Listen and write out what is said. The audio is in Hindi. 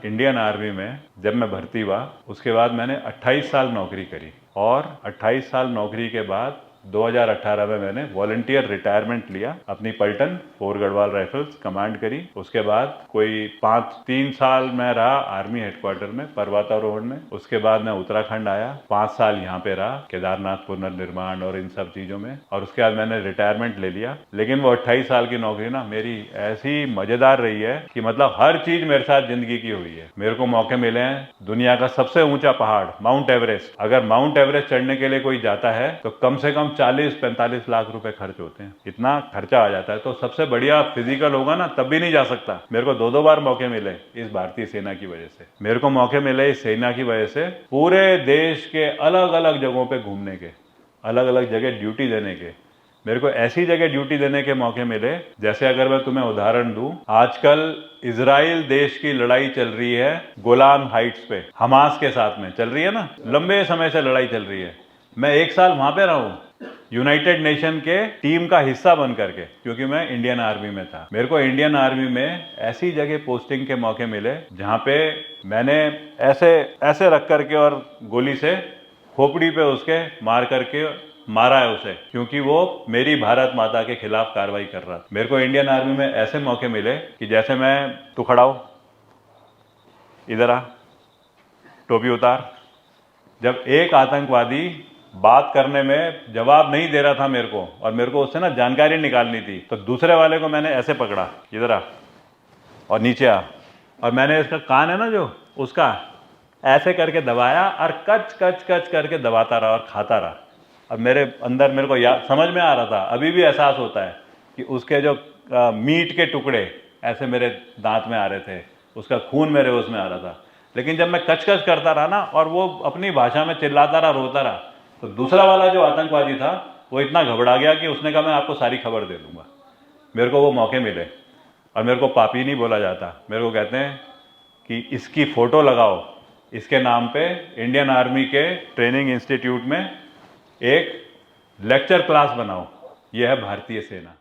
इंडियन आर्मी में जब मैं भर्ती हुआ उसके बाद मैंने 28 साल नौकरी करी और 28 साल नौकरी के बाद 2018 में मैंने वॉलंटियर रिटायरमेंट लिया। अपनी पलटन 4 गढ़वाल राइफल्स कमांड करी। उसके बाद कोई 3 साल मैं रहा आर्मी हेडक्वार्टर में पर्वतारोहण में। उसके बाद मैं उत्तराखंड आया, 5 साल यहाँ पे रहा केदारनाथ पुनर्निर्माण और इन सब चीजों में। और उसके बाद मैंने रिटायरमेंट ले लिया। लेकिन वो 28 साल की नौकरी ना मेरी ऐसी मजेदार रही है कि मतलब हर चीज मेरे साथ जिंदगी की हुई है। मेरे को मौके मिले हैं दुनिया का सबसे ऊंचा पहाड़ माउंट एवरेस्ट। अगर माउंट एवरेस्ट चढ़ने के लिए कोई जाता है तो कम से कम 40-45 लाख रुपए खर्च होते हैं। इतना खर्चा आ जाता है। तो सबसे बढ़िया फिजिकल होगा ना तब भी नहीं जा सकता। मेरे को 2-2 बार मौके मिले इस भारतीय सेना की वजह से। मेरे को मौके मिले इस सेना की वजह से पूरे देश के अलग अलग जगहों पे घूमने के, अलग अलग जगह ड्यूटी देने के। मेरे को ऐसी जगह ड्यूटी देने के मौके मिले जैसे अगर मैं तुम्हें उदाहरण दूं, आजकल इजराइल देश की लड़ाई चल रही है गोलान हाइट्स पे, हमास के साथ में चल रही है ना, लंबे समय से लड़ाई चल रही है। मैं 1 साल वहां पे रहा हूं यूनाइटेड नेशन के टीम का हिस्सा बन करके, क्योंकि मैं इंडियन आर्मी में था। मेरे को इंडियन आर्मी में ऐसी जगह पोस्टिंग के मौके मिले जहां पे मैंने ऐसे ऐसे रख करके और गोली से खोपड़ी पे उसके मार करके मारा है उसे, क्योंकि वो मेरी भारत माता के खिलाफ कार्रवाई कर रहा था। मेरे को इंडियन आर्मी में ऐसे मौके मिले कि जैसे तू खड़ा हो, इधर आ, टोपी उतार। जब एक आतंकवादी बात करने में जवाब नहीं दे रहा था मेरे को, और मेरे को उससे ना जानकारी निकालनी थी, तो दूसरे वाले को मैंने ऐसे पकड़ा, इधर आ और नीचे आ, और मैंने इसका कान है ना जो उसका ऐसे करके दबाया और कच कच कच करके दबाता रहा और खाता रहा। अब मेरे अंदर मेरे को समझ में आ रहा था, अभी भी एहसास होता है कि उसके जो मीट के टुकड़े ऐसे मेरे दांत में आ रहे थे, उसका खून मेरे उसमें आ रहा था। लेकिन जब मैं कच कच करता रहा ना और वो अपनी भाषा में चिल्लाता रहा, रोता रहा, तो दूसरा वाला जो आतंकवादी था वो इतना घबरा गया कि उसने कहा मैं आपको सारी खबर दे दूंगा। मेरे को वो मौके मिले। और मेरे को पापी नहीं बोला जाता, मेरे को कहते हैं कि इसकी फोटो लगाओ, इसके नाम पे इंडियन आर्मी के ट्रेनिंग इंस्टीट्यूट में एक लेक्चर क्लास बनाओ। यह है भारतीय सेना।